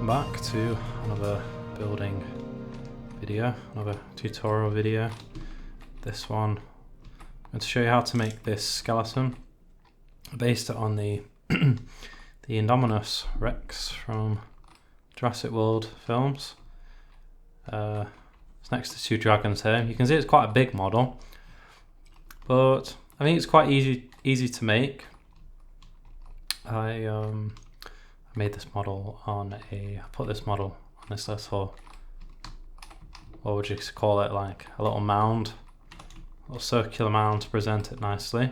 back to another building video, another tutorial video. This one, I'm going to show you how to make this skeleton. I based it on the the Indominus Rex from Jurassic World films. It's next to two dragons here. You can see it's quite a big model, but I think it's quite easy to make. I made this model on I put this model on this little, what would you call it, like a little mound, a little circular mound to present it nicely.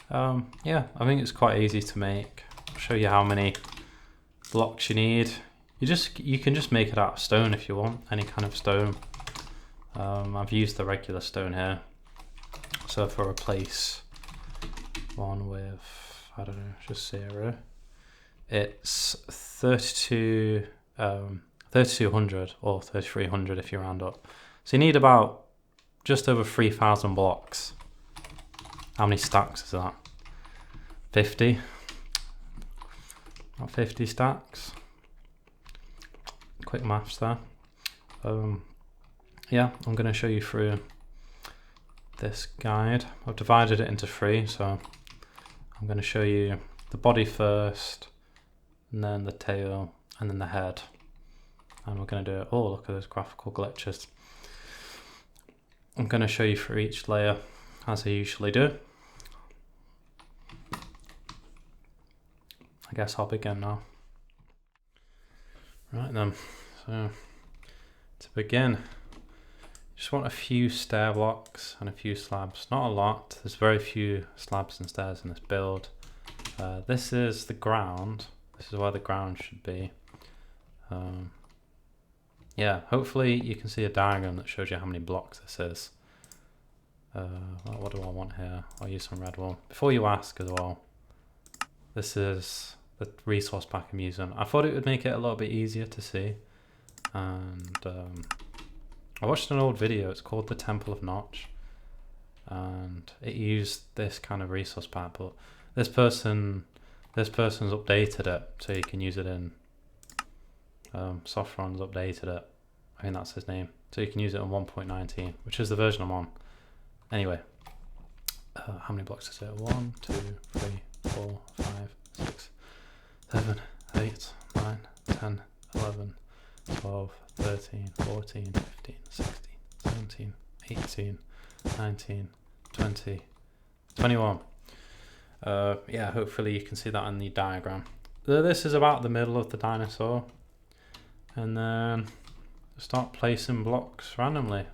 Yeah, I think it's quite easy to make. I'll show you how many blocks you need. You can just make it out of stone if you want, any kind of stone. I've used the regular stone here. So if I replace one with, I don't know, just 0, it's 3200 or 3300 if you round up. So you need about just over 3000 blocks. How many stacks is that? 50? About 50 stacks. Quick maths there. Yeah, I'm going to show you through this guide. I've divided it into 3, so I'm going to show you the body first, and then the tail, and then the head. And we're going to do it. Oh, look at those graphical glitches. I'm going to show you through each layer as I usually do. I guess I'll begin now. Right then, so to begin, just want a few stair blocks and a few slabs. Not a lot. There's very few slabs and stairs in this build. This is the ground. This is where the ground should be. Yeah, hopefully you can see a diagram that shows you how many blocks this is. What do I want here? I'll use some red wool. Before you ask as well, this is the resource pack I'm using. I thought it would make it a little bit easier to see. And I watched an old video, it's called the Temple of Notch. And it used this kind of resource pack, but this person's updated it, so you can use it in Softron's updated it. I think that's his name. So you can use it on 1.19, which is the version I'm on. Anyway, how many blocks is it? 1, 2, 3, 4, 5, 6, 7, 8, 9, 10, 11, 12, 13, 14, 15, 16, 17, 18, 19, 20, 21. Yeah, hopefully you can see that in the diagram. This is about the middle of the dinosaur. And then start placing blocks randomly.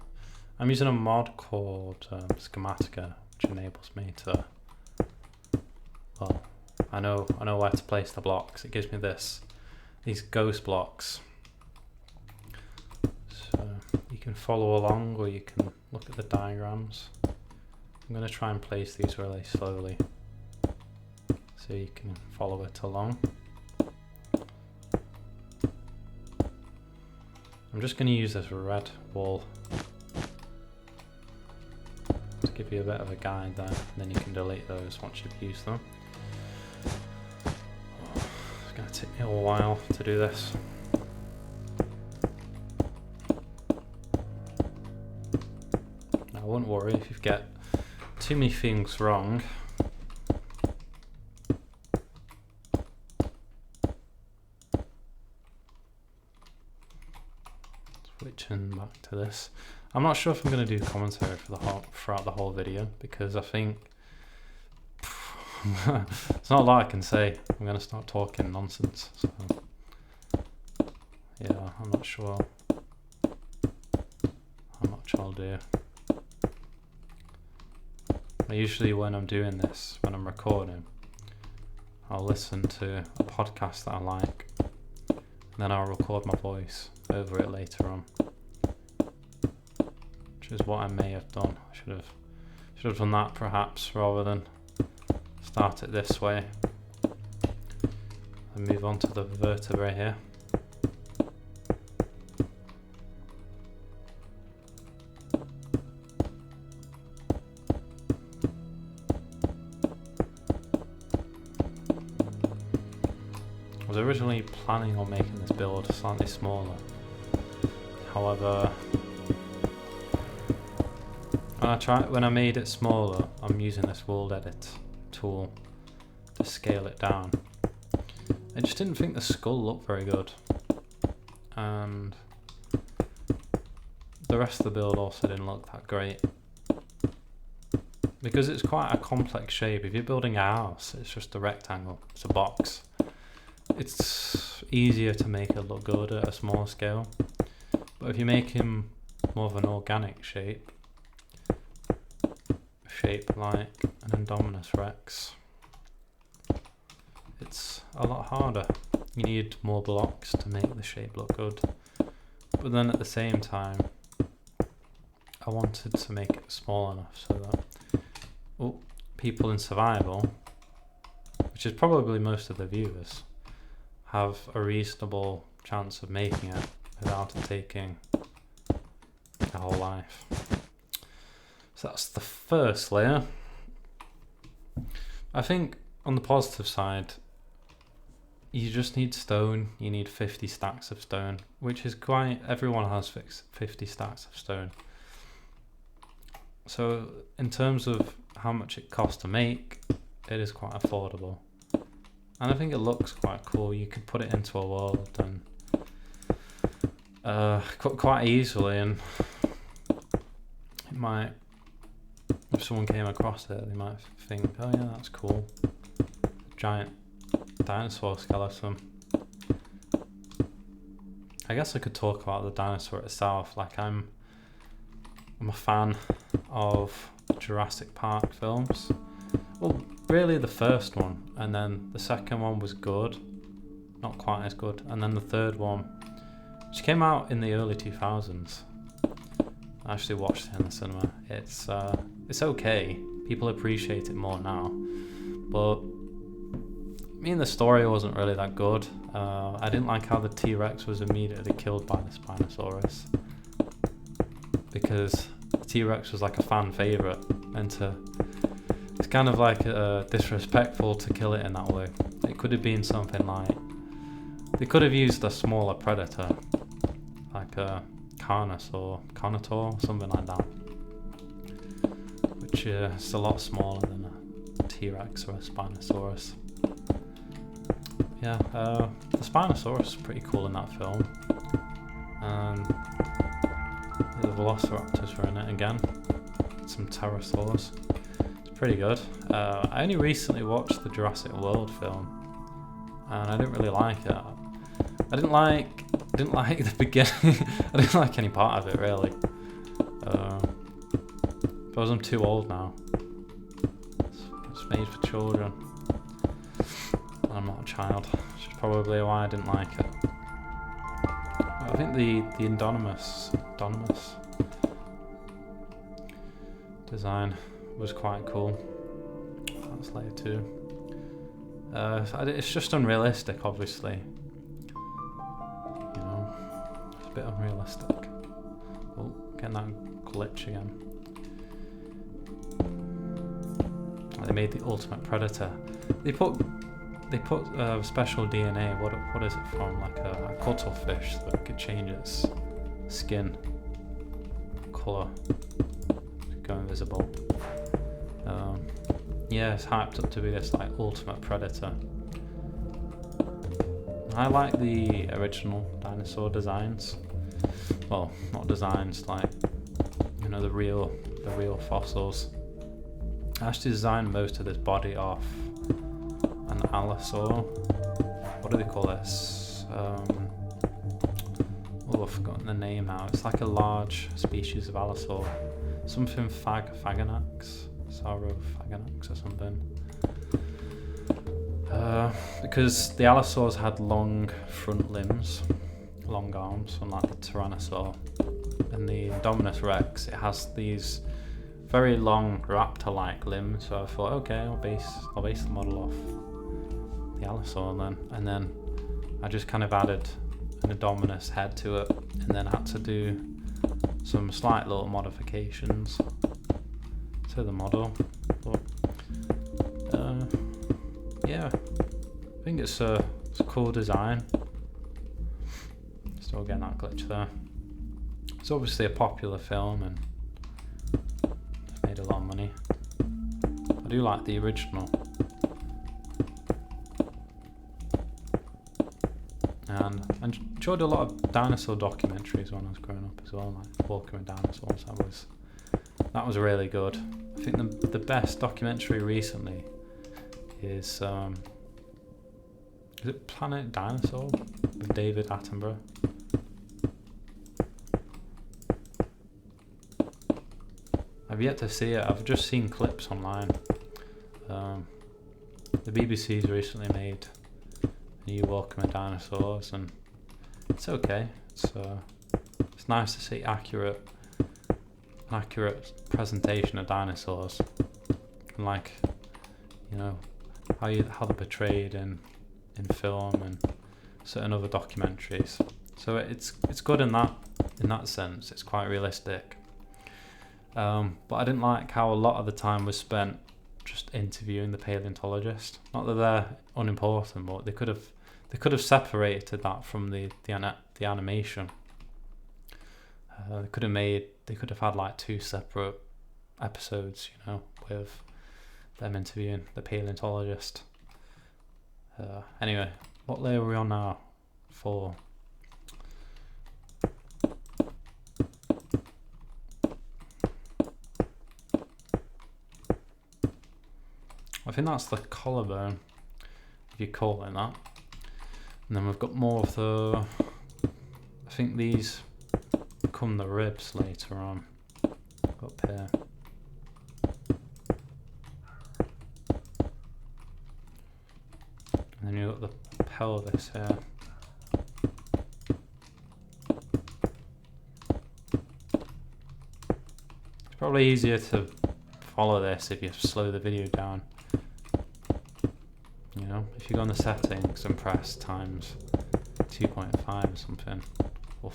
I'm using a mod called Schematica, which enables me to, well, I know where to place the blocks. It gives me these ghost blocks. So you can follow along, or you can look at the diagrams. I'm going to try and place these really slowly so you can follow it along. I'm just going to use this red wool to give you a bit of a guide there, and then you can delete those once you've used them. It's going to take me a while to do this. Now, I wouldn't worry if you get too many things wrong. Switching back to this. I'm not sure if I'm going to do commentary for throughout the whole video, because I think it's not a lot I can say. I'm going to start talking nonsense. So yeah, I'm not sure how much I'll do. Usually when I'm doing this, when I'm recording, I'll listen to a podcast that I like, and then I'll record my voice over it later on, which is what I may have done. I should have done that perhaps, rather than start it this way and move on to the vertebrae here. originally planning on making this build slightly smaller. However, when I made it smaller, I'm using this world edit tool to scale it down. I just didn't think the skull looked very good, and the rest of the build also didn't look that great. Because it's quite a complex shape. If you're building a house, it's just a rectangle, it's a box. It's easier to make it look good at a small scale. But if you make him more of an organic shape like an Indominus Rex, it's a lot harder. You need more blocks to make the shape look good. But then at the same time, I wanted to make it small enough so that people in survival, which is probably most of the viewers, have a reasonable chance of making it without it taking a whole life. So that's the first layer. I think on the positive side, you just need stone. You need 50 stacks of stone, which is quite, everyone has 50 stacks of stone. So in terms of how much it costs to make, it is quite affordable. And I think it looks quite cool. You could put it into a world and quite easily, and it might, if someone came across it, they might think, oh yeah, that's cool. Giant dinosaur skeleton. I guess I could talk about the dinosaur itself. Like I'm a fan of Jurassic Park films. Well, really the first one, and then the second one was good, not quite as good, and then the third one, which came out in the early 2000s. I actually watched it in the cinema. It's okay. People appreciate it more now, but I mean the story wasn't really that good. I didn't like how the T-Rex was immediately killed by the Spinosaurus, because T-Rex was like a fan favorite, and it's kind of like disrespectful to kill it in that way. It could have been something like, they could have used a smaller predator, like a Carnotaur, something like that, which is a lot smaller than a T-Rex or a Spinosaurus. Yeah, the Spinosaurus is pretty cool in that film. The Velociraptors were in it again. Some pterosaurs. It's pretty good. I only recently watched the Jurassic World film, and I didn't really like it. I didn't like the beginning. I didn't like any part of it really. Because I'm too old now. It's made for children. I'm not a child, which is probably why I didn't like it. I think the Indominus design was quite cool. That's layer 2. It's just unrealistic, obviously. You know, it's a bit unrealistic. Oh, getting that glitch again. They made the ultimate predator. They put special DNA. What is it from? Like a cuttlefish that could change its skin color, go invisible. Yeah, it's hyped up to be this like ultimate predator. I like the original dinosaur designs. Well, not designs, like, you know, the real fossils. I actually designed most of this body off an allosaur. What do they call this? I've forgotten the name now. It's like a large species of allosaur. Something Phaganax, Saurophaganax or something. Because the allosaurs had long front limbs, long arms, unlike the Tyrannosaur. And the Indominus Rex, it has these very long raptor-like limbs. So I thought, okay, I'll base the model off the allosaur then. And then I just kind of added an Indominus head to it, and then had to do some slight little modifications to the model. But yeah, I think it's It's a cool design. Still getting that glitch there. It's obviously a popular film and it's made a lot of money. I do like the original. And I enjoyed a lot of dinosaur documentaries when I was growing up as well, like Walking with Dinosaurs. That was really good. I think the best documentary recently is it Planet Dinosaur with David Attenborough? I've yet to see it. I've just seen clips online. The BBC's recently made a new Walking with Dinosaurs, and it's okay. It's nice to see an accurate presentation of dinosaurs, and like, you know, how they're portrayed in film and certain other documentaries. So it's good in that sense. It's quite realistic. But I didn't like how a lot of the time was spent just interviewing the paleontologist. Not that they're unimportant, but they could have separated that from the animation. They could have had like 2 separate episodes, you know, with them interviewing the paleontologist. Anyway, what layer are we on now? 4. I think that's the collarbone, if you call it that. And then we've got more of the, I think these become the ribs later on, up here. And then you've got the pelvis here. It's probably easier to follow this if you slow the video down. You know, if you go on the settings and press times 2.5 or something, or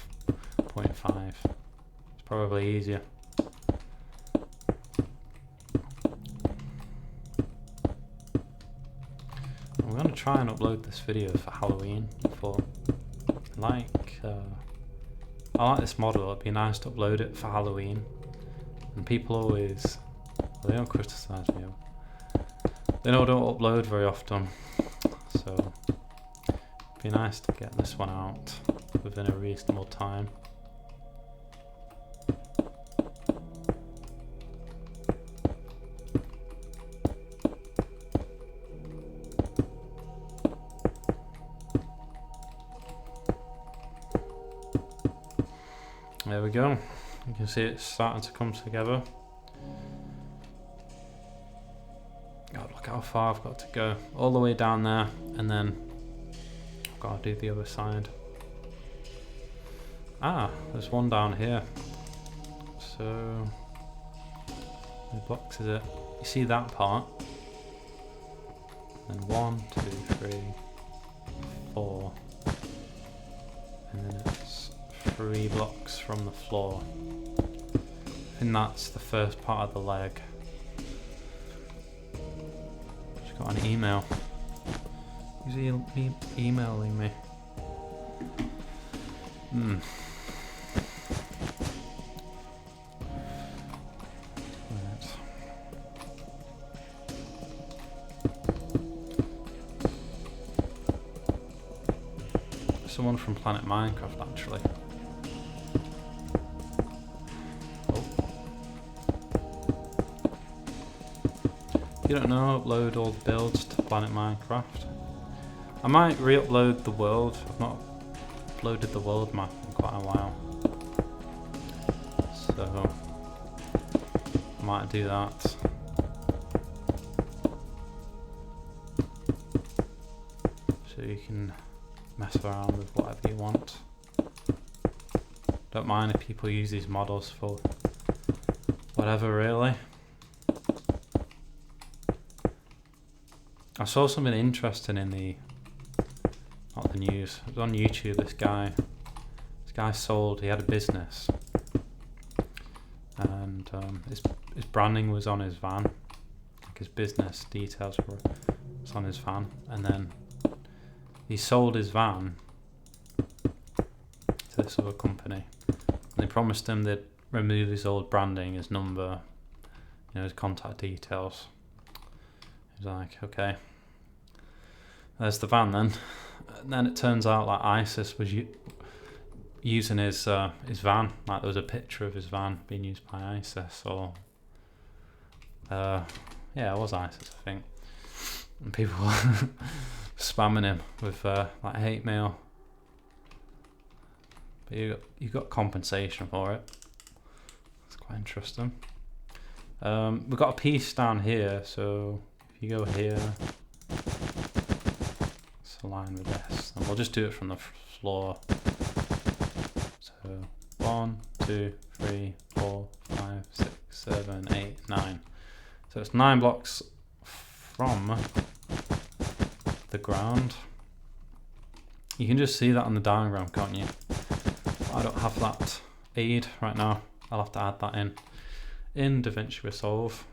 0.5, it's probably easier. I'm going to try and upload this video for Halloween. I like this model. It'd be nice to upload it for Halloween. And people always, well, they don't criticise me. They know I don't upload very often, so it'd be nice to get this one out within a reasonable time. There we go. You can see it's starting to come together. God, look how far I've got to go. All the way down there, and then I've got to do the other side. Ah, there's one down here. So, how many blocks is it? You see that part? And 1, 2, 3, 4. And then it's 3 blocks from the floor. I think that's the first part of the leg. Just got an email. Who's emailing me? Right. Someone from Planet Minecraft, actually. If you don't know, upload all the builds to Planet Minecraft. I might re-upload the world. I've not uploaded the world map in quite a while, so I might do that. So you can mess around with whatever you want. Don't mind if people use these models for whatever, really. I saw something interesting in the, not the news, it was on YouTube. This guy he had a business, and his branding was on his van, like his business details was on his van, and then he sold his van to this other company. And they promised him they'd remove his old branding, his number, you know, his contact details. He was like, okay, there's the van then. And then it turns out like ISIS was using his van. Like there was a picture of his van being used by ISIS, or yeah, it was ISIS, I think. And people were spamming him with like hate mail. But you got compensation for it. It's quite interesting. We've got a piece down here, so if you go here, it's aligned with this, and we'll just do it from the floor. So 1, 2, 3, 4, 5, 6, 7, 8, 9. So it's 9 blocks from the ground. You can just see that on the diagram, can't you? I don't have that aid right now. I'll have to add that in DaVinci Resolve,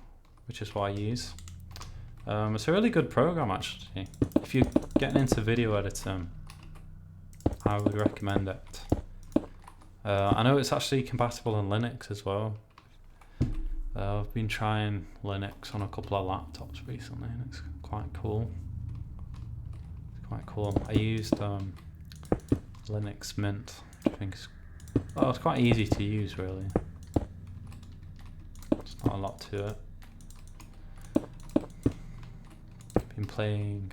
which is what I use. It's a really good program actually. If you're getting into video editing, I would recommend it. I know it's actually compatible in Linux as well. I've been trying Linux on a couple of laptops recently, and it's quite cool. It's quite cool. I used Linux Mint, which I think is it's quite easy to use really. There's not a lot to it. Been playing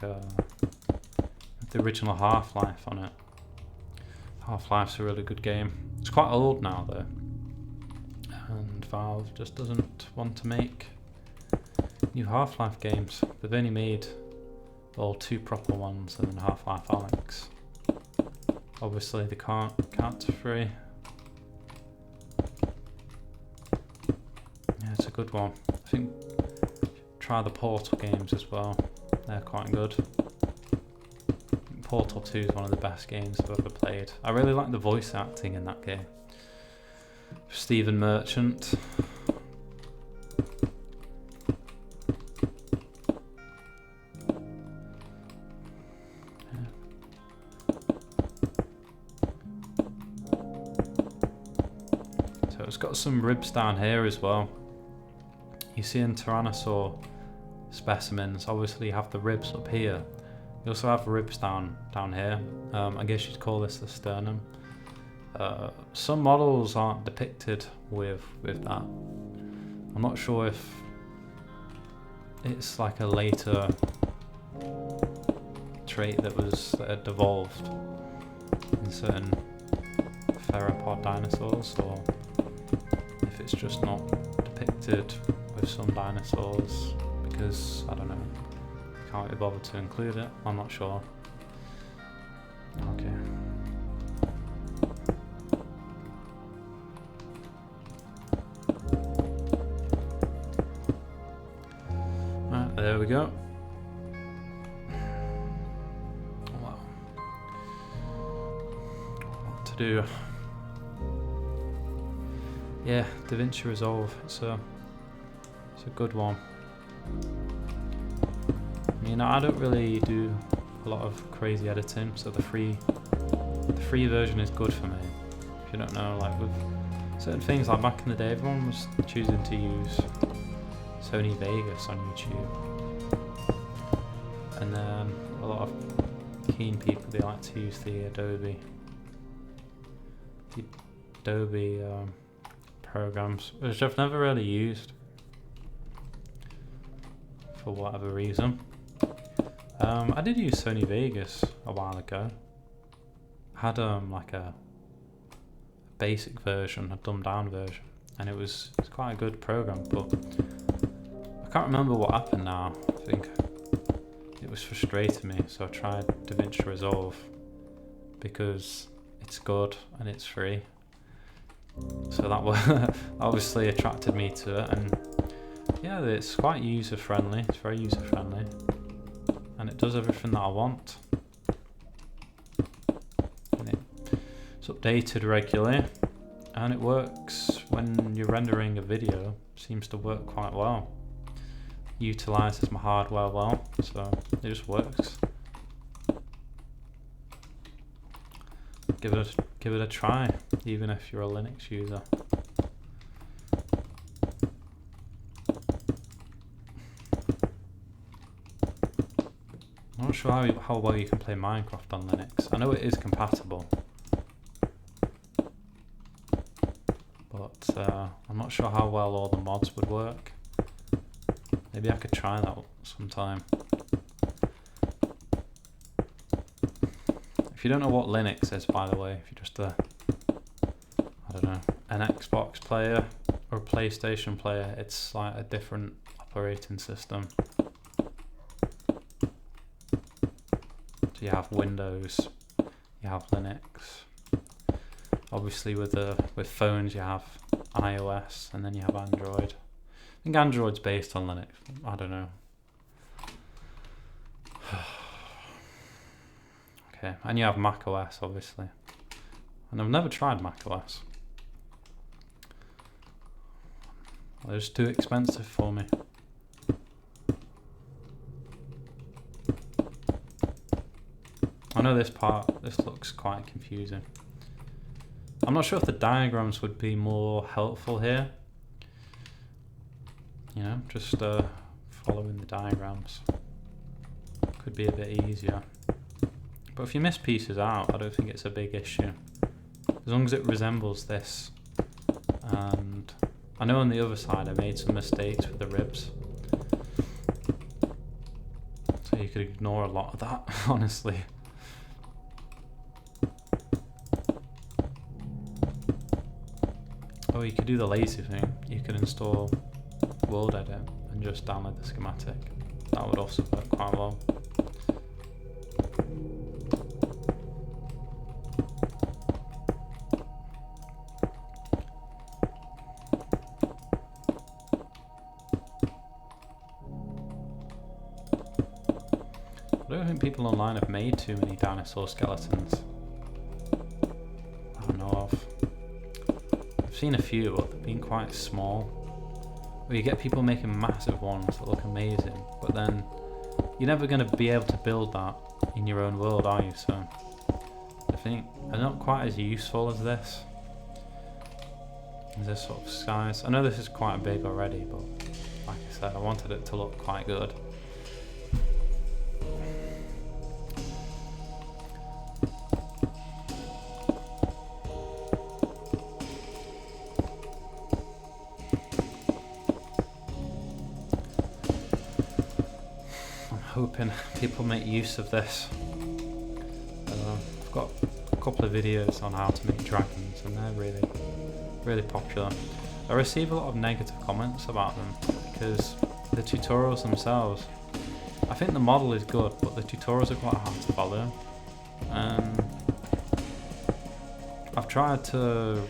the original Half-Life on it. Half-Life's a really good game. It's quite old now though, and Valve just doesn't want to make new Half-Life games. They've only made 2 proper ones and then Half-Life Alyx. Obviously they can't count to 3. Yeah, it's a good one. I think try the Portal games as well. They're quite good. Portal 2 is one of the best games I've ever played. I really like the voice acting in that game. Stephen Merchant. So it's got some ribs down here as well. You see in Tyrannosaur specimens, obviously you have the ribs up here. You also have ribs down here. I guess you'd call this the sternum. Some models aren't depicted with that. I'm not sure if it's like a later trait that had evolved in certain theropod dinosaurs, or if it's just not depicted with some dinosaurs because, I don't know, can't be bothered to include it. I'm not sure. Okay. Right, there we go. Wow. What to do? Yeah, DaVinci Resolve. It's a good one. I mean, I don't really do a lot of crazy editing, so the free version is good for me. If you don't know, like with certain things, like back in the day, everyone was choosing to use Sony Vegas on YouTube, and then a lot of keen people, they like to use the Adobe programs, which I've never really used for whatever reason. I did use Sony Vegas a while ago. I had like a basic version, a dumbed down version, and it's quite a good program, but I can't remember what happened now. I think it was frustrating me, so I tried DaVinci Resolve because it's good and it's free. So that obviously attracted me to it, and yeah, it's quite user friendly. It's very user friendly, and it does everything that I want. And it's updated regularly, and it works when you're rendering a video. Seems to work quite well. Utilizes my hardware well, so it just works. give it a try, even if you're a Linux user. I'm not sure how well you can play Minecraft on Linux. I know it is compatible, but I'm not sure how well all the mods would work. Maybe I could try that sometime. If you don't know what Linux is, by the way, if you're just I don't know, an Xbox player or a PlayStation player, it's like a different operating system. So you have Windows, you have Linux. Obviously with phones you have iOS, and then you have Android. I think Android's based on Linux. I don't know. Okay, and you have Mac OS, obviously. And I've never tried Mac OS. They're just too expensive for me. I know this looks quite confusing. I'm not sure if the diagrams would be more helpful here. You know, just following the diagrams could be a bit easier. But if you miss pieces out, I don't think it's a big issue. As long as it resembles this. And I know on the other side I made some mistakes with the ribs. So you could ignore a lot of that, honestly. Oh, you could do the lazy thing. You could install World Edit and just download the schematic. That would also work quite well. I don't think people online have made too many dinosaur skeletons I know of. I've seen a few, but they've been quite small. Where you get people making massive ones that look amazing, but then you're never going to be able to build that in your own world, are you? So I think they're not quite as useful as this. This sort of size. I know this is quite big already, but like I said, I wanted it to look quite good. Hoping people make use of this. I've got a couple of videos on how to make dragons, and they're really popular. I receive a lot of negative comments about them because the tutorials themselves, I think the model is good, but the tutorials are quite hard to follow. I've tried to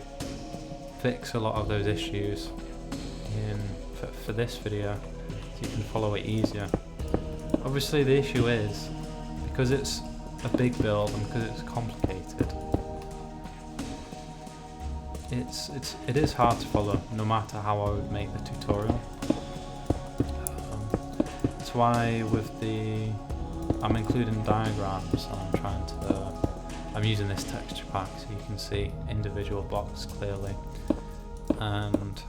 fix a lot of those issues for this video so you can follow it easier. Obviously the issue is, because it's a big build and because it's complicated, it is hard to follow no matter how I would make the tutorial. That's why I'm including diagrams, and I'm using this texture pack so you can see individual blocks clearly. And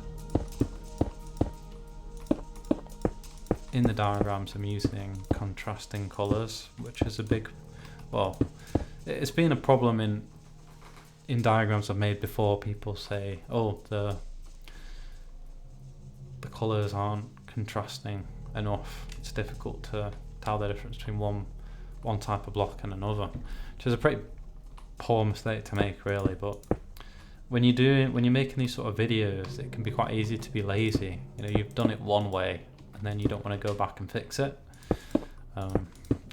in the diagrams I'm using contrasting colours, which is it's been a problem in diagrams I've made before. People say, oh, the colours aren't contrasting enough, it's difficult to tell the difference between one type of block and another, which is a pretty poor mistake to make, really. But when you're making these sort of videos, it can be quite easy to be lazy. You know, you've done it one way and then you don't want to go back and fix it.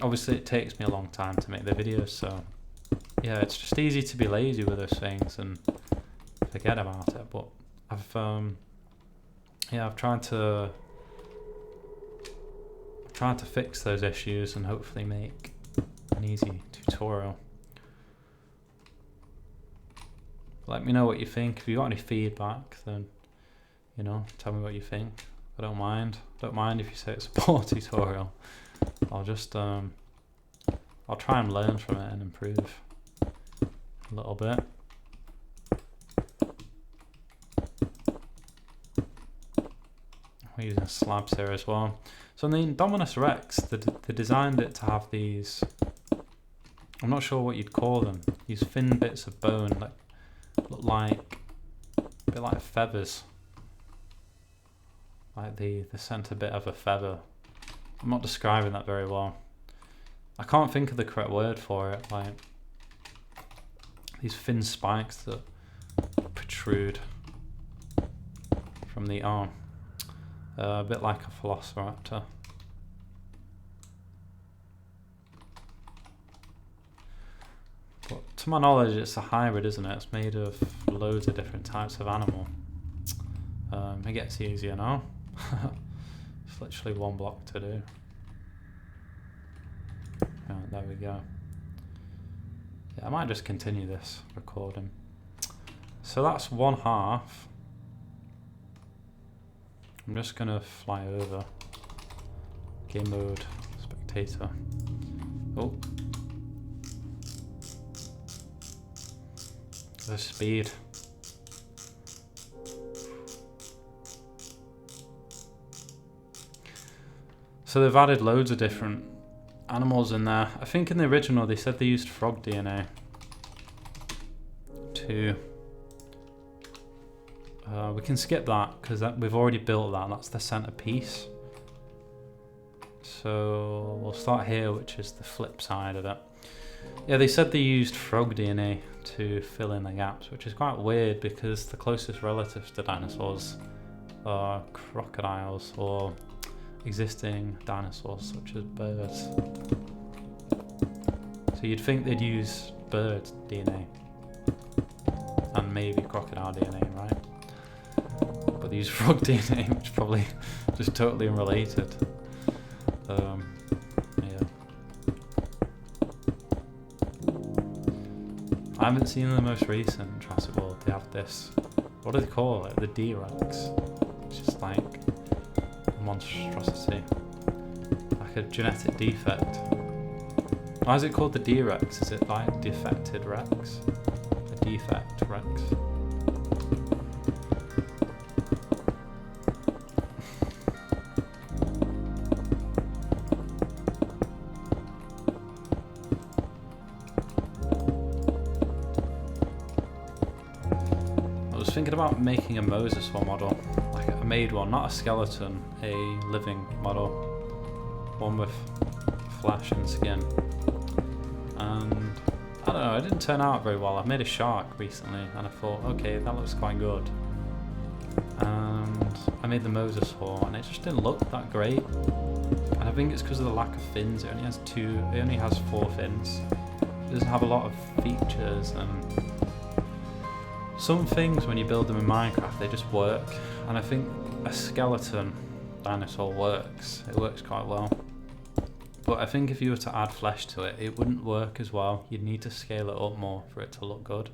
Obviously it takes me a long time to make the videos, so yeah, it's just easy to be lazy with those things and forget about it. But I've tried to fix those issues and hopefully make an easy tutorial. Let me know what you think. If you got any feedback, then tell me what you think. I don't mind. Don't mind if you say it's a poor tutorial. I'll just I'll try and learn from it and improve. a little bit. We're using slabs here as well. So in the Indominus Rex, they designed it to have these, I'm not sure what you'd call them, these thin bits of bone that look like a bit like feathers. Like the centre bit of a feather. I'm not describing that very well. I can't think of the correct word for it, like these thin spikes that protrude from the arm. A bit like a velociraptor. But to my knowledge it's a hybrid, isn't it? It's made of loads of different types of animal. It gets easier now. It's literally one block to do. Right, there we go. Yeah, I might just continue this recording. So that's one half. I'm just gonna fly over. Game mode, spectator. Oh. The speed. So they've added loads of different animals in there. I think in the original they said they used frog DNA to... we can skip that because we've already built that. That's the centerpiece. So we'll start here, which is the flip side of it. Yeah, they said they used frog DNA to fill in the gaps, which is quite weird because the closest relatives to dinosaurs are crocodiles or existing dinosaurs such as birds. So you'd think they'd use bird DNA and maybe crocodile DNA, right? But they use frog DNA, which is probably just totally unrelated. Yeah. I haven't seen the most recent Jurassic World. They have this, what do they call it? The D-Rex. It's just like a monstrosity. Like a genetic defect. Why is it called the D-Rex? Is it like defected Rex? A defect Rex? I was thinking about making a mosasaur model. Like I made one, not a skeleton, a living model. One with flesh and skin. And I don't know, it didn't turn out very well. I made a shark recently and I thought, okay, that looks quite good. And I made the mosasaur and it just didn't look that great. And I think it's because of the lack of fins. It only has 4 fins. It doesn't have a lot of features, and some things when you build them in Minecraft they just work. And I think a skeleton dinosaur works. It works quite well. But I think if you were to add flesh to it, it wouldn't work as well. You'd need to scale it up more for it to look good.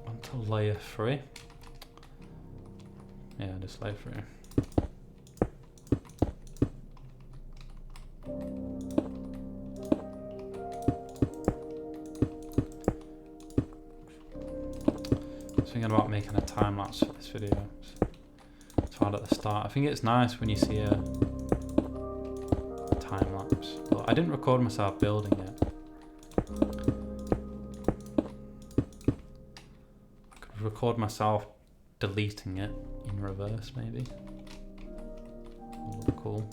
On to layer 3. Yeah, just layer 3. I was thinking about making a time lapse for this video. At the start. I think it's nice when you see a time lapse, but I didn't record myself building it. I could record myself deleting it in reverse maybe. That would look cool.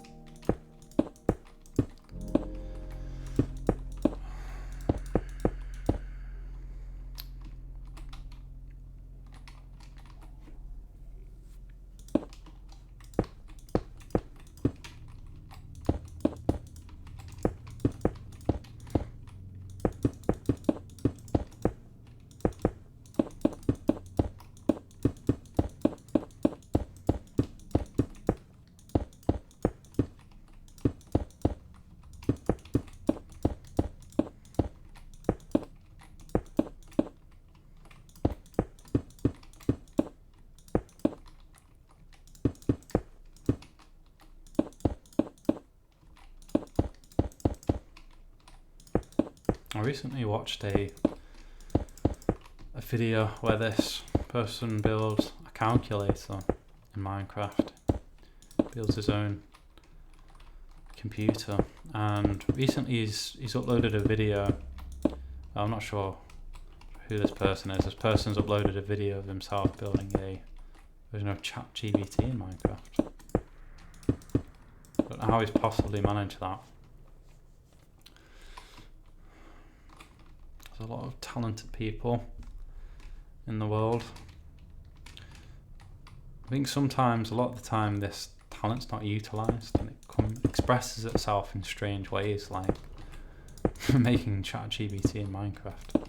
recently watched a video where this person builds a calculator in Minecraft, builds his own computer, and recently he's uploaded a video. I'm not sure who this person is. This person's uploaded a video of himself building a version of ChatGPT in Minecraft. I don't know how he's possibly managed that. There's a lot of talented people in the world. I think sometimes, a lot of the time, this talent's not utilised, and it expresses itself in strange ways, like making ChatGPT in Minecraft.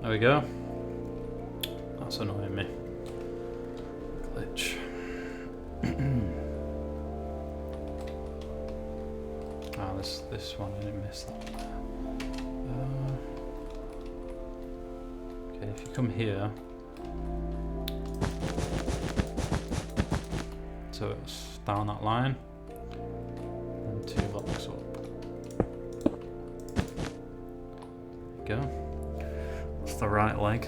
There we go. That's annoying me. Glitch. This one, I didn't miss that one. Okay, if you come here, so it's down that line, and 2 blocks up. There we go. That's the right leg.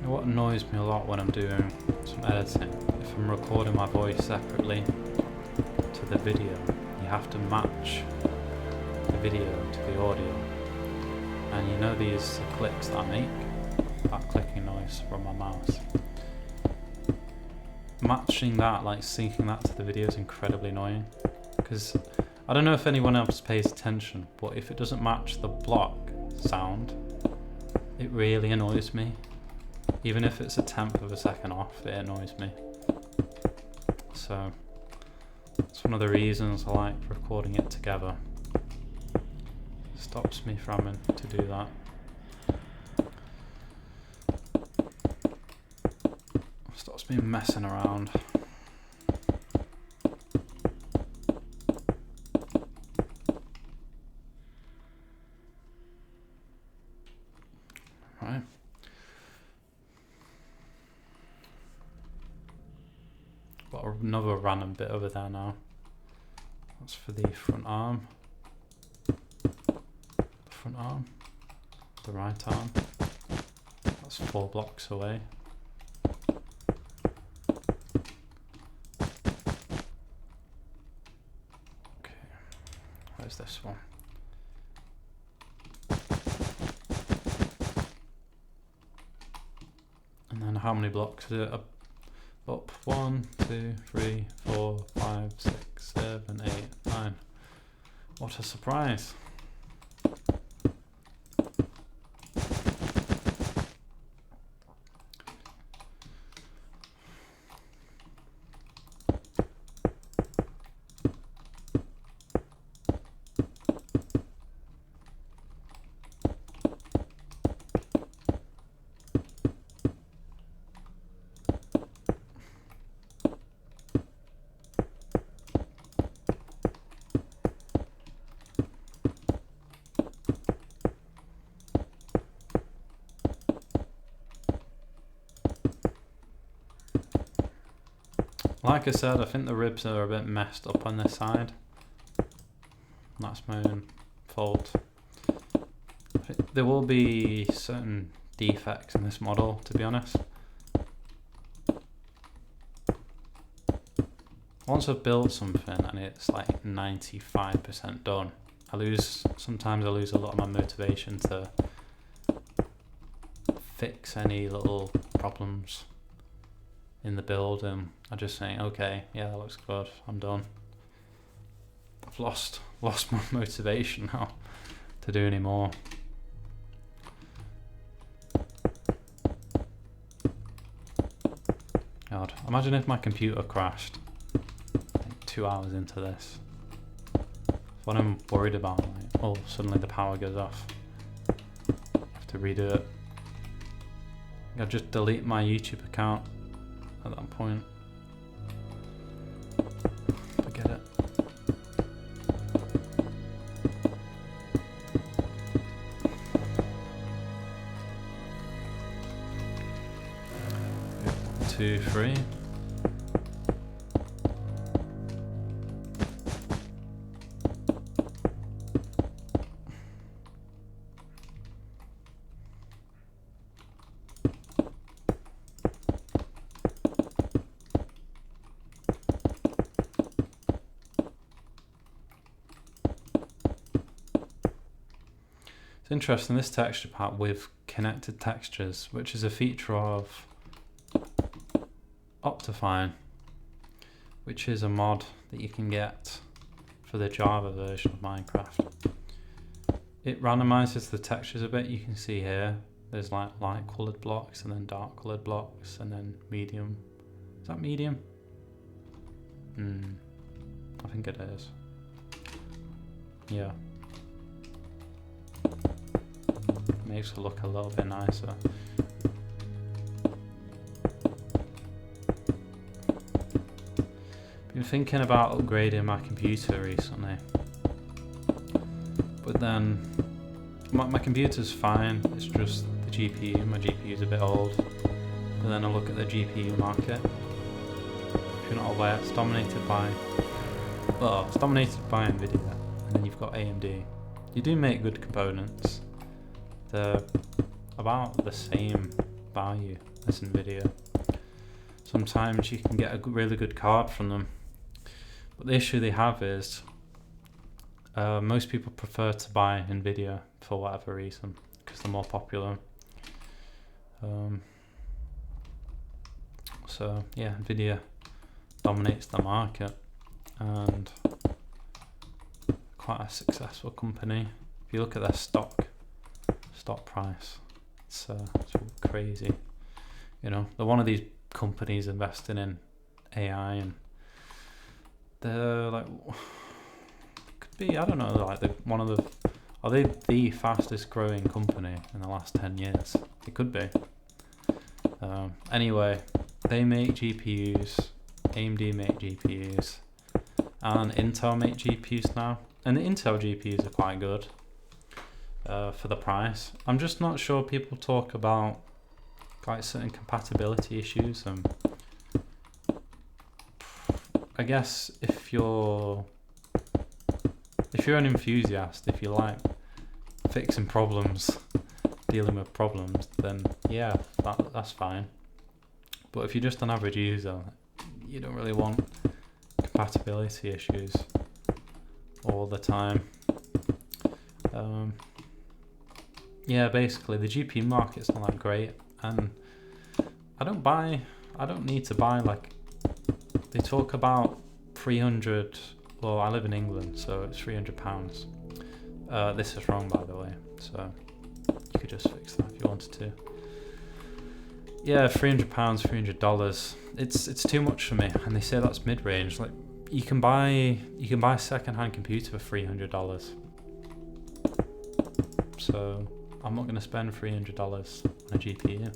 What annoys me a lot when I'm doing some editing, if I'm recording my voice separately to the video, you have to match the video to the audio. And you know these clicks that I make, that clicking noise from my mouse. Matching that, like syncing that to the video is incredibly annoying, because I don't know if anyone else pays attention, but if it doesn't match the block sound, it really annoys me. Even if it's a 1/10 of a second off, it annoys me. So it's one of the reasons I like recording it together. It stops me from having to do that. Stops me messing around. Right. Got another random bit over there now. That's for the front arm. The front arm. The right arm. That's 4 blocks away. Where's this one? And then how many blocks is it? Up 1, 2, 3, 4, 5, 6, 7, 8, 9. What a surprise. Like I said, I think the ribs are a bit messed up on this side. That's my own fault. There will be certain defects in this model, to be honest. Once I've built something and it's like 95% done, sometimes I lose a lot of my motivation to fix any little problems in the build, and I just think, okay, yeah, that looks good, I'm done. I've lost my motivation now to do any more. God, imagine if my computer crashed like 2 hours into this. That's what I'm worried about. Like, oh, suddenly the power goes off. I have to redo it. I'll just delete my YouTube account at that point. Forget it. Two, three. It's interesting, this texture pack with connected textures, which is a feature of Optifine, which is a mod that you can get for the Java version of Minecraft. It randomizes the textures a bit. You can see here there's like light colored blocks and then dark colored blocks and then medium. Is that medium? I think it is. Yeah. Makes it look a little bit nicer. Been thinking about upgrading my computer recently, but then my computer's fine, it's just the GPU. My GPU's a bit old, but then I look at the GPU market. If you're not aware, it's dominated by Nvidia, and then you've got AMD. You do make good components. They're about the same value as Nvidia. Sometimes you can get a really good card from them. But the issue they have is most people prefer to buy Nvidia for whatever reason, because they're more popular. So yeah, Nvidia dominates the market and quite a successful company. If you look at their stock price, it's crazy. You know, they're one of these companies investing in AI, and they're like, could be, I don't know, like are they the fastest growing company in the last 10 years? It could be. Anyway, they make GPUs, AMD make GPUs, and Intel make GPUs now, and the Intel GPUs are quite good for the price. I'm just not sure people talk about like certain compatibility issues. I guess if you're an enthusiast, if you like fixing problems, dealing with problems, then yeah, that's fine. But if you're just an average user, you don't really want compatibility issues all the time. Yeah, basically the GPU market's not that great, and I don't need to buy, like, they talk about 300, well, I live in England, so it's £300. This is wrong, by the way, so you could just fix that if you wanted to. Yeah, £300, $300. It's too much for me, and they say that's mid-range. Like, you can buy a second-hand computer for $300. So I'm not going to spend $300 on a GPU.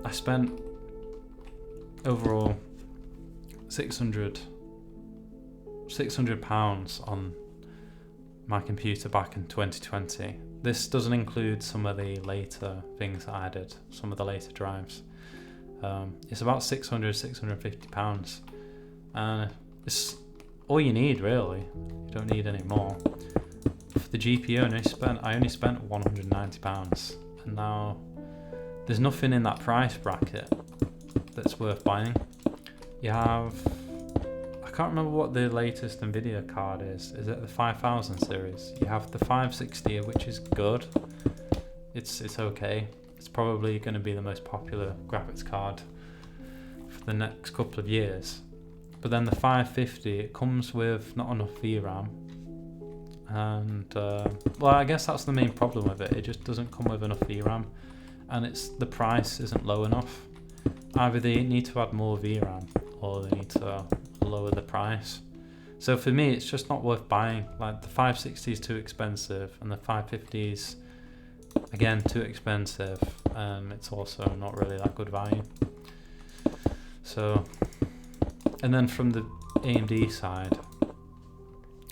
I spent overall £600 on my computer back in 2020. This doesn't include some of the later things that I added, some of the later drives. It's about 600, 650 pounds, and it's all you need really. You don't need any more. For the GPU, I only spent 190 pounds, and now there's nothing in that price bracket that's worth buying. You have, I can't remember what the latest Nvidia card is. Is it the 5000 series? You have the 560, which is good. It's okay. It's probably going to be the most popular graphics card for the next couple of years. But then the 550, it comes with not enough VRAM. And well, I guess that's the main problem with it. It just doesn't come with enough VRAM, and the price isn't low enough. Either they need to add more VRAM or they need to lower the price. So for me, it's just not worth buying. Like the 560 is too expensive, and the 550 is again too expensive, and it's also not really that good value. So, and then from the AMD side,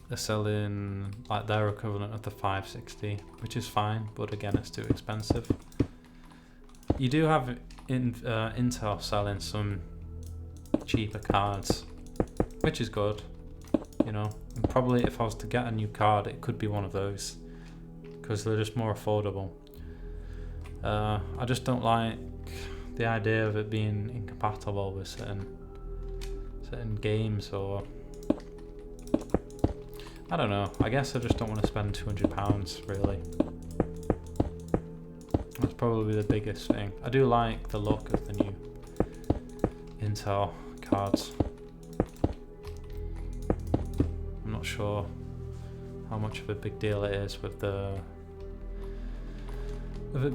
they're selling like their equivalent of the 560, which is fine, but again, it's too expensive. You do have Intel selling some cheaper cards, which is good, you know. And probably if I was to get a new card, it could be one of those, because they're just more affordable. I just don't like the idea of it being incompatible with certain games, or I don't know. I guess I just don't want to spend £200 really. That's probably the biggest thing. I do like the look of the new Intel cards. I'm not sure how much of a big deal it is with it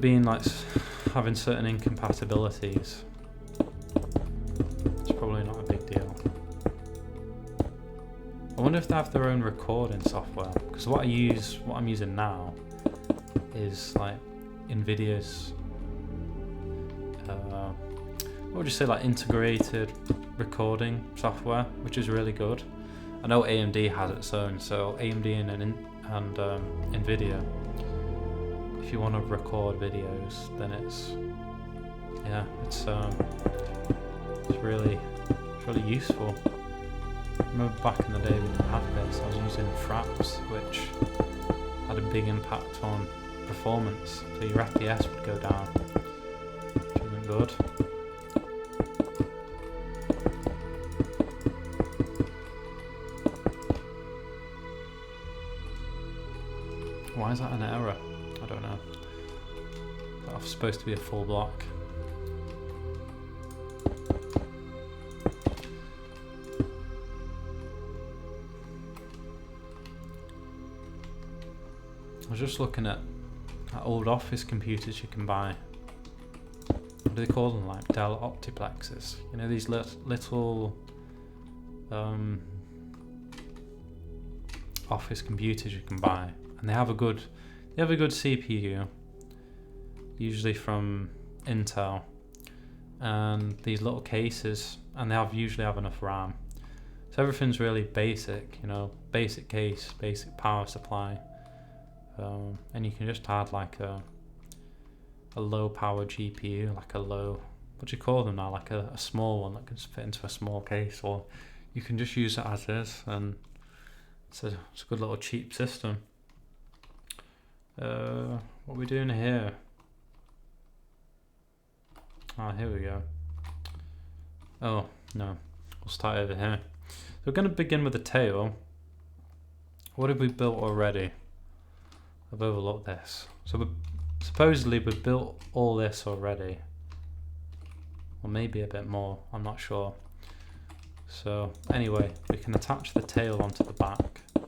being like having certain incompatibilities. It's probably not a big deal. I wonder if they have their own recording software, because what I'm using now is like Nvidia's what would you say, like integrated recording software, which is really good. I know AMD has its own, so AMD and Nvidia, if you want to record videos, then it's really useful. I remember back in the day we didn't have this. I was using Fraps, which had a big impact on performance, so your FPS would go down, which isn't good. Why is that an error? I don't know. That's supposed to be a full block. I was just looking at old office computers you can buy. What do they call them? Like Dell Optiplexes. You know, these little office computers you can buy, and they have a good CPU, usually from Intel, and these little cases, and they usually have enough RAM. So everything's really basic, you know, basic case, basic power supply. And you can just add like a low power GPU, like a low, what do you call them now, like a small one that can fit into a small case, or you can just use it as is, and it's a good little cheap system. What are we doing here? Here we go. Oh no, we'll start over here. So we're going to begin with the tail. What have we built already? I've overlooked this. So supposedly we've built all this already, or maybe a bit more, I'm not sure. So anyway, we can attach the tail onto the back. I'm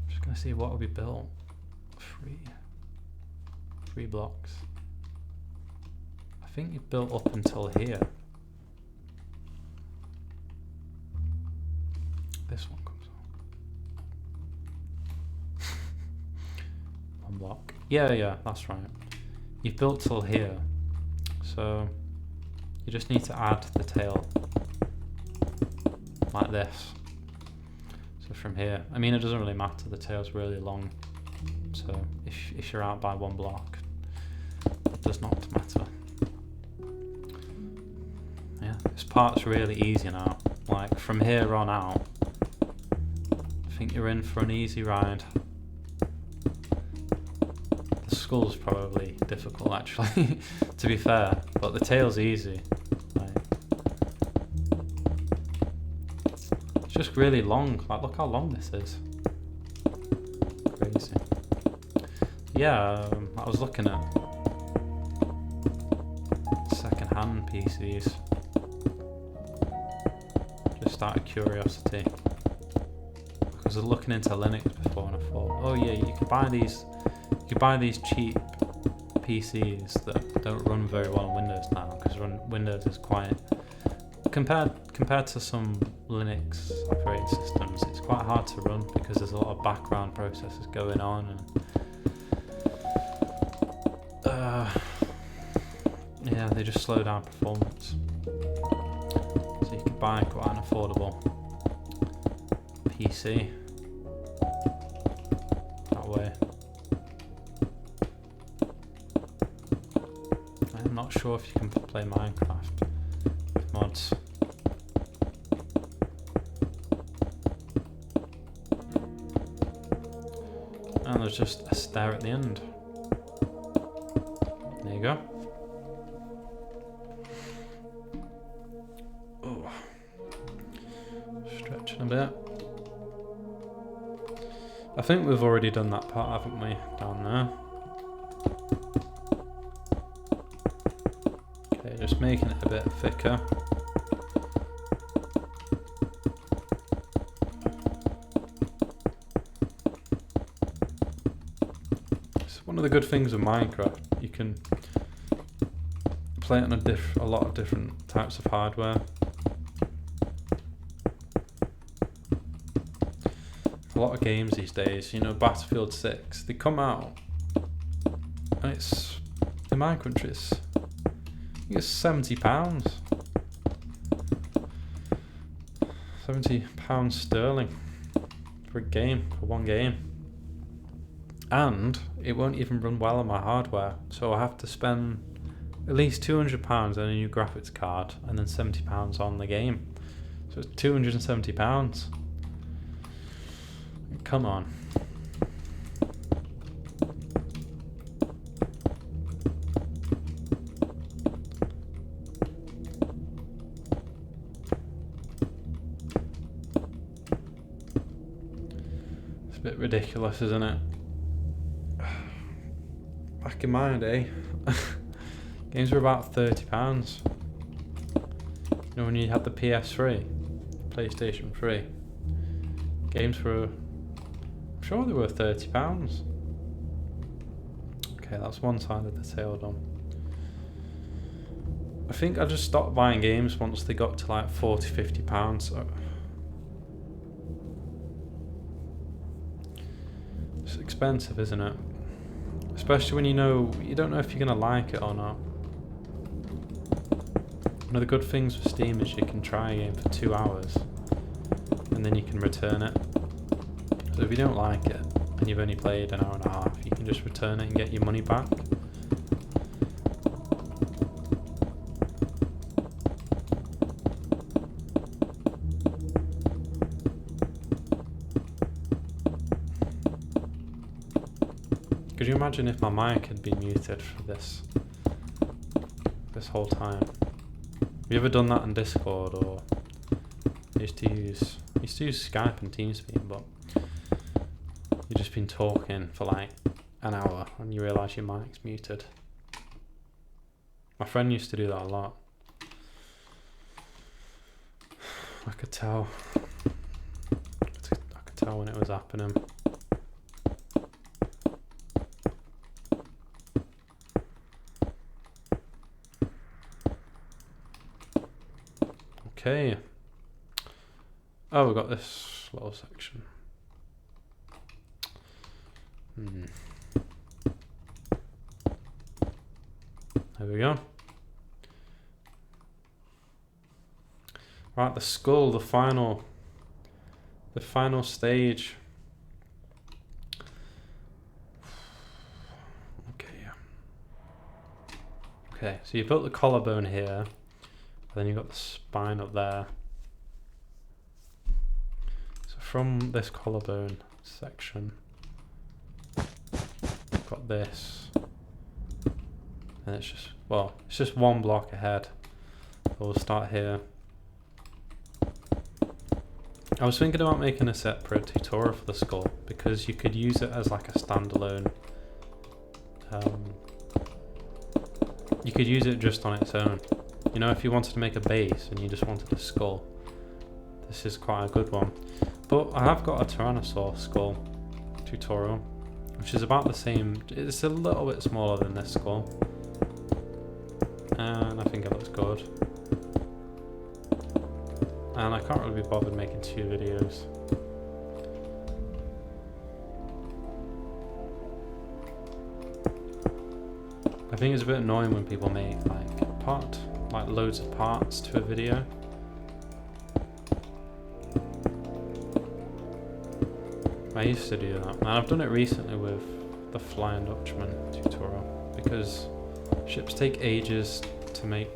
just going to see what have we built. Three blocks. I think you built up until here. This one comes on. One block. Yeah, that's right. You've built till here. So you just need to add the tail like this. So from here, I mean, it doesn't really matter, the tail's really long. So if you're out by one block, it does not matter. This part's really easy now. Like from here on out, I think you're in for an easy ride. The skull's probably difficult actually, to be fair, but the tail's easy. Like, it's just really long. Like, look how long this is. Crazy. Yeah, I was looking at second-hand PCs. Just out of curiosity. Because I was looking into Linux before and I thought, oh yeah, you could buy these cheap PCs that don't run very well on Windows now, because Windows is quite compared to some Linux operating systems, it's quite hard to run because there's a lot of background processes going on, and yeah, they just slow down performance. So you could buy quite an affordable PC that way. I'm not sure if you can play Minecraft with mods. And there's just a stair at the end. There you go. Oh, stretching a bit. I think we've already done that part, haven't we? Down there. Okay, just making it a bit thicker. It's one of the good things of Minecraft. You can play it on a lot of different types of hardware. A lot of games these days, you know, Battlefield 6, they come out and it's, in my country, it's £70. £70 sterling for a game, for one game. And it won't even run well on my hardware, so I have to spend at least £200 on a new graphics card and then £70 on the game. So it's £270. Come on. It's a bit ridiculous, isn't it? Back in my day, games were about £30. You know, when you had the PS3, PlayStation 3, games were, I'm sure they were £30. Okay, that's one side of the tail done. I think I just stopped buying games once they got to like £40–50. So it's expensive, isn't it? Especially when you don't know if you're gonna like it or not. One of the good things with Steam is you can try a game for 2 hours and then you can return it. So if you don't like it and you've only played an hour and a half, you can just return it and get your money back. Could you imagine if my mic had been muted for this whole time? Have you ever done that in Discord, or I used to use Skype and TeamSpeak, but you've just been talking for like an hour and you realise your mic's muted. My friend used to do that a lot. I could tell when it was happening. Okay. Oh, we've got this little section. There we go. Right, the skull, the final stage. Okay. Okay, so you put the collarbone here. Then you've got the spine up there. So from this collarbone section, you've got this, and it's just, well, it's just one block ahead. We'll start here. I was thinking about making a separate tutorial for the skull, because you could use it as like a standalone. You could use it just on its own. You know, if you wanted to make a base and you just wanted a skull, this is quite a good one. But I have got a Tyrannosaur skull tutorial, which is about the same. It's a little bit smaller than this skull, and I think it looks good. And I can't really be bothered making 2 videos. I think it's a bit annoying when people make like loads of parts to a video. I used to do that, and I've done it recently with the Flying Dutchman tutorial, because ships take ages to make.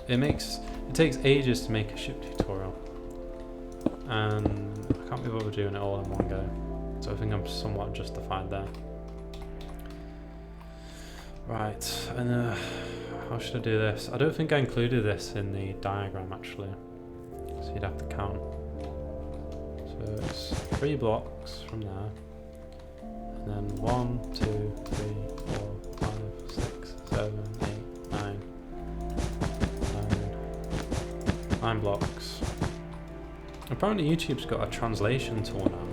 It takes ages to make a ship tutorial, and I can't be bothered doing it all in one go. So I think I'm somewhat justified there. Right, and how should I do this? I don't think I included this in the diagram actually, so you'd have to count. So it's 3 blocks from there, and then 1, 2, 3, 4, 5, 6, 7, 8, 9, 9 blocks. Apparently YouTube's got a translation tool now,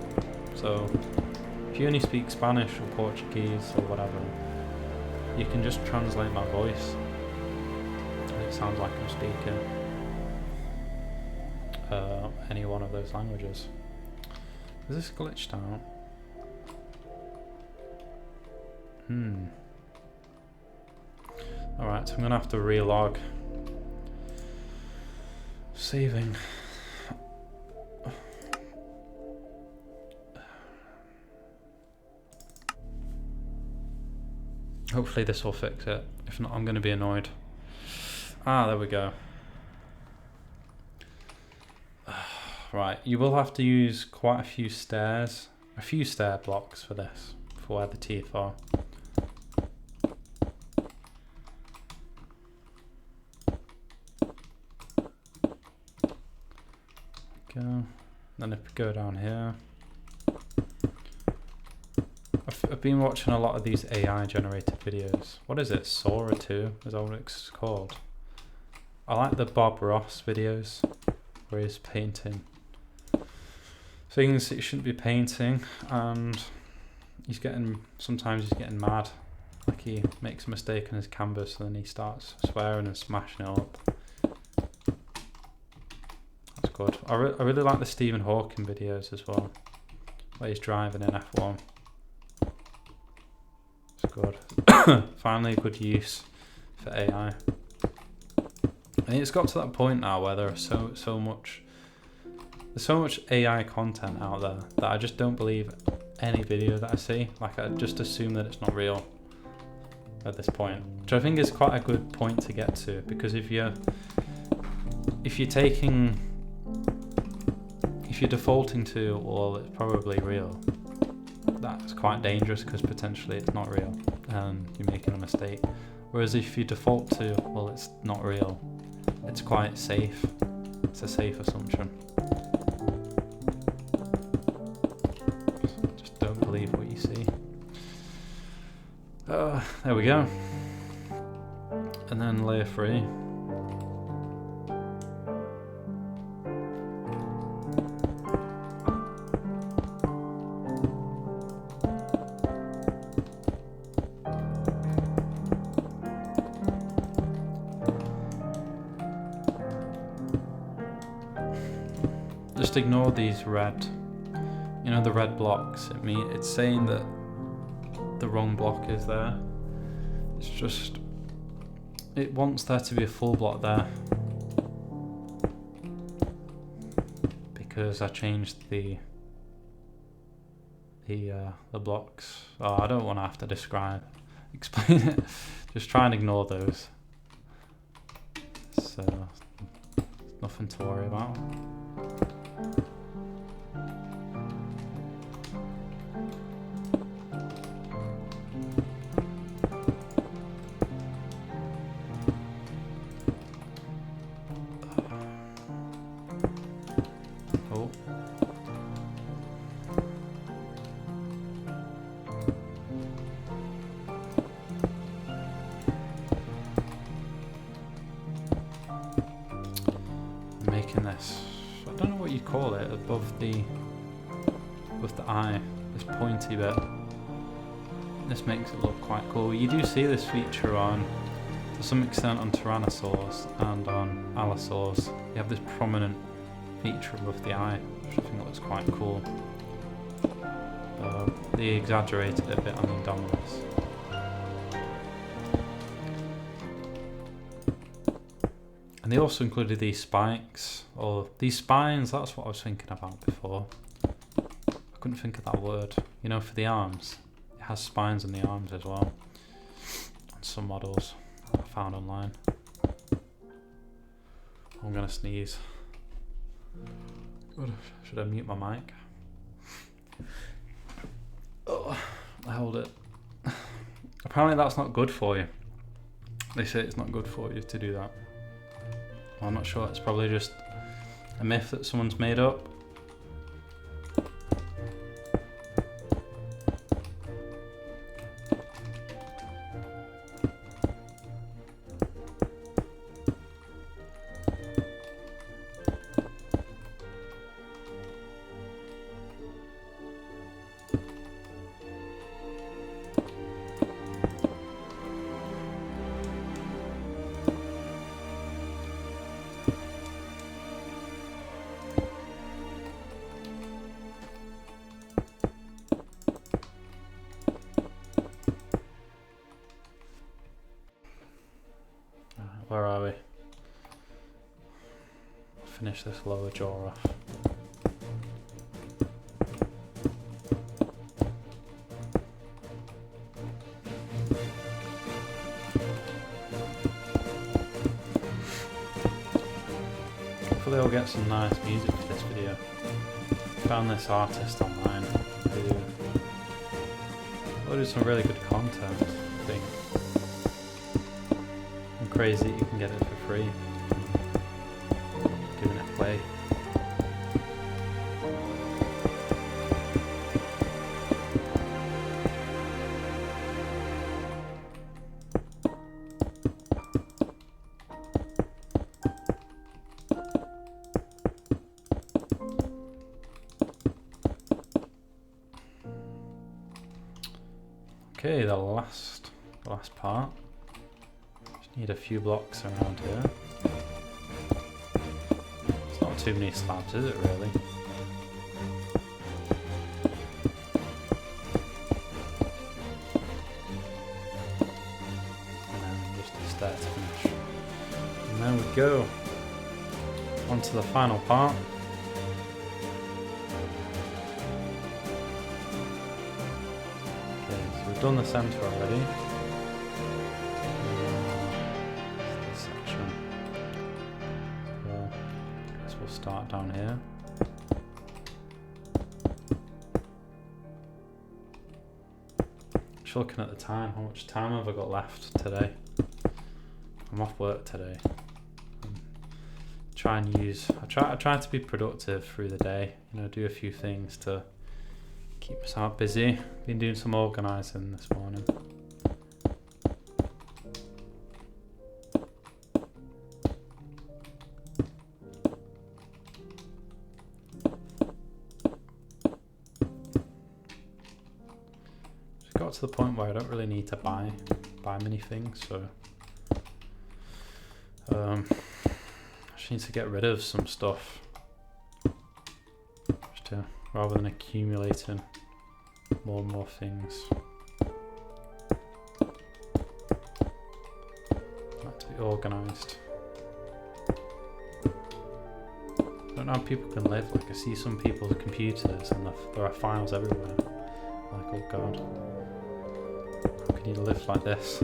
so if you only speak Spanish or Portuguese or whatever, you can just translate my voice and it sounds like I'm speaking any one of those languages. Is this glitched out? Alright, so I'm gonna have to relog. Saving. Hopefully this will fix it. If not, I'm going to be annoyed. Ah, there we go. Right, you will have to use quite a few stair blocks for this, for where the teeth are. Go. Then if we go down here. I've been watching a lot of these AI generated videos. What is it? Sora 2 is that what it's called? I like the Bob Ross videos where he's painting things that you shouldn't be painting, and sometimes he's getting mad. Like he makes a mistake on his canvas and then he starts swearing and smashing it up. That's good. I really like the Stephen Hawking videos as well, where he's driving in F1. It's good. Finally a good use for AI. And it's got to that point now where there's so much AI content out there that I just don't believe any video that I see. Like I just assume that it's not real at this point, which I think is quite a good point to get to, because if you're defaulting to, well, it's probably real, that's quite dangerous, because potentially it's not real and you're making a mistake. Whereas if you default to, well, it's not real, it's quite safe. It's a safe assumption. Just don't believe what you see. There we go. And then layer 3. Just ignore these red, the red blocks. It's saying that the wrong block is there. It's just, it wants there to be a full block there, because I changed the blocks. Oh, I don't want to have to explain it. Just try and ignore those. So Nothing to worry about. Oh. Making this, I don't know what you call it, above the eye, this pointy bit. This makes it look quite cool. You do see this feature on, to some extent, on tyrannosaurs and on allosaurs. You have this prominent feature above the eye, which I think looks quite cool. They exaggerated it a bit on the Indominus. And they also included these spikes, or these spines, that's what I was thinking about before. I couldn't think of that word. You know, for the arms. It has spines on the arms as well. On some models I found online. I'm gonna sneeze. God, should I mute my mic? Oh, I held it. Apparently that's not good for you. They say it's not good for you to do that. Well, I'm not sure, it's probably just a myth that someone's made up. Where are we? Finish this lower jaw off. Hopefully I'll get some nice music for this video. Found this artist online who uploaded some really good content, I think. Crazy you can get it for free. Giving it a play. Okay, the last part. Need a few blocks around here. It's not too many slabs, is it really? And then just a stair to finish. And there we go. On to the final part. Okay, so we've done the centre already. Start down here. Just looking at the time, how much time have I got left today? I'm off work today. I try to be productive through the day, you know, do a few things to keep myself busy. Been doing some organising this morning. Got to the point where I don't really need to buy many things, so I just need to get rid of some stuff rather than accumulating more and more things. I like to be organised. I don't know how people can live. Like, I see some people's computers and there are files everywhere. Like, oh god. How can you live like this?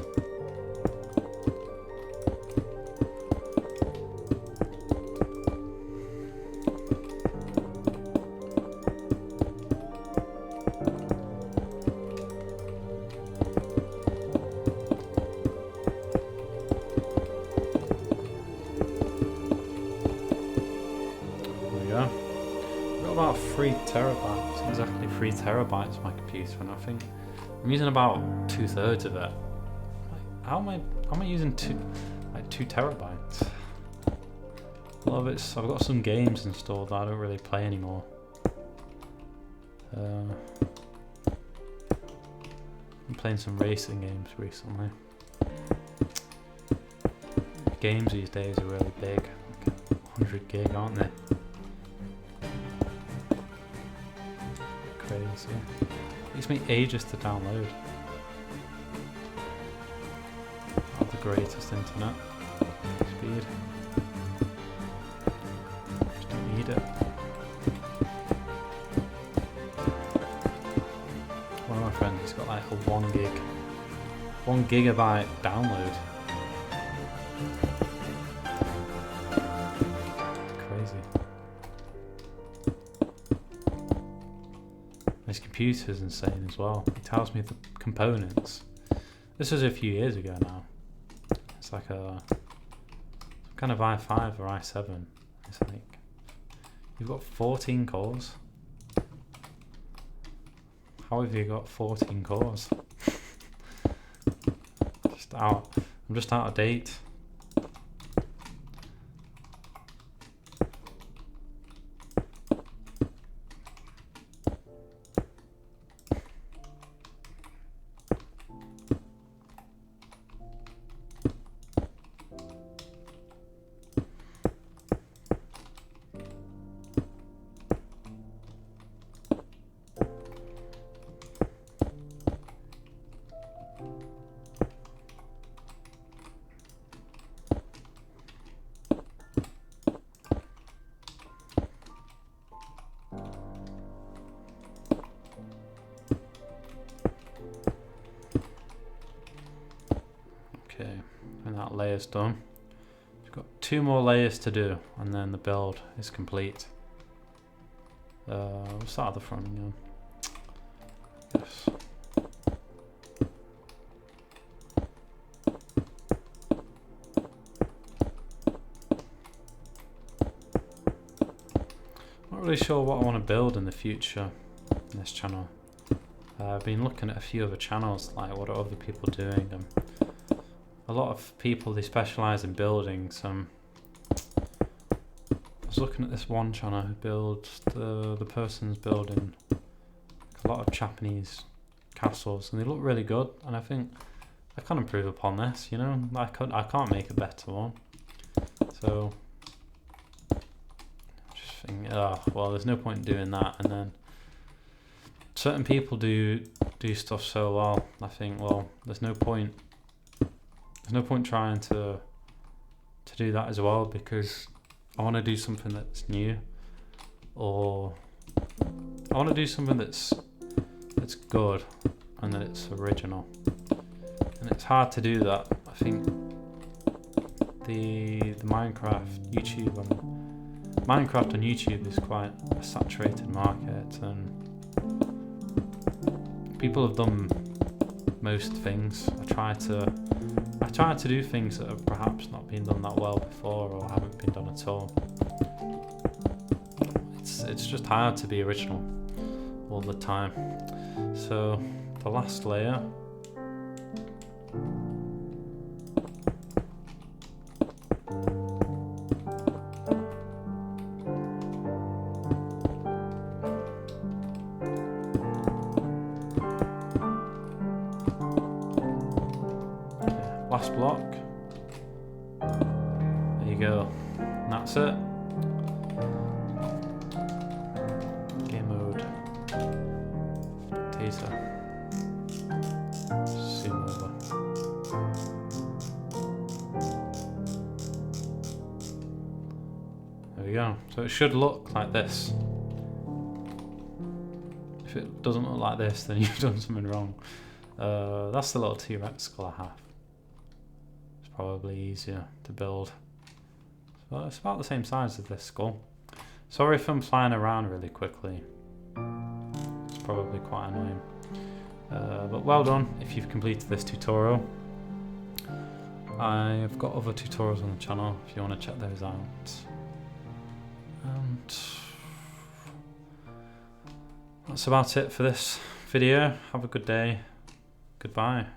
we go. We've got about 3 terabytes, exactly 3 terabytes of my computer, and I think I'm using about 2/3 of it. Like, how am I using 2 terabytes? A lot of it's, I've got some games installed that I don't really play anymore. I'm playing some racing games recently. Games these days are really big, like 100 gig, aren't they? Crazy. It takes me ages to download. Not the greatest internet speed. Just don't need it. One of my friends has got like a 1 gigabyte download. His computer's insane as well. He tells me the components. This was a few years ago now. It's like a kind of i5 or i7. It's like, you've got 14 cores. How have you got 14 cores? I'm just out of date. Okay, and that layer's done. We've got 2 more layers to do, and then the build is complete. We'll start at the front again. Yes. Not really sure what I want to build in the future in this channel. I've been looking at a few other channels, like what are other people doing, and a lot of people, they specialise in buildings. I was looking at this one channel who builds, the person's building a lot of Japanese castles, and they look really good, and I think I can improve upon this, you know. I can't make a better one. So just think, oh well, there's no point in doing that. And then certain people do stuff so well, I think, well, there's no point trying to do that as well, because I want to do something that's new, or I want to do something that's good and that it's original, and it's hard to do that. I think the Minecraft on YouTube is quite a saturated market, and people have done most things. I try to do things that have perhaps not been done that well before, or haven't been done at all. It's just hard to be original all the time. So the last layer, last block, there you go, and that's it. Game mode, teaser, zoom over. There we go. So it should look like this. If it doesn't look like this, then you've done something wrong. That's the little T-Rex skull I have. Probably easier to build. So it's about the same size as this skull. Sorry if I'm flying around really quickly. It's probably quite annoying. But well done if you've completed this tutorial. I've got other tutorials on the channel if you want to check those out. And that's about it for this video. Have a good day. Goodbye.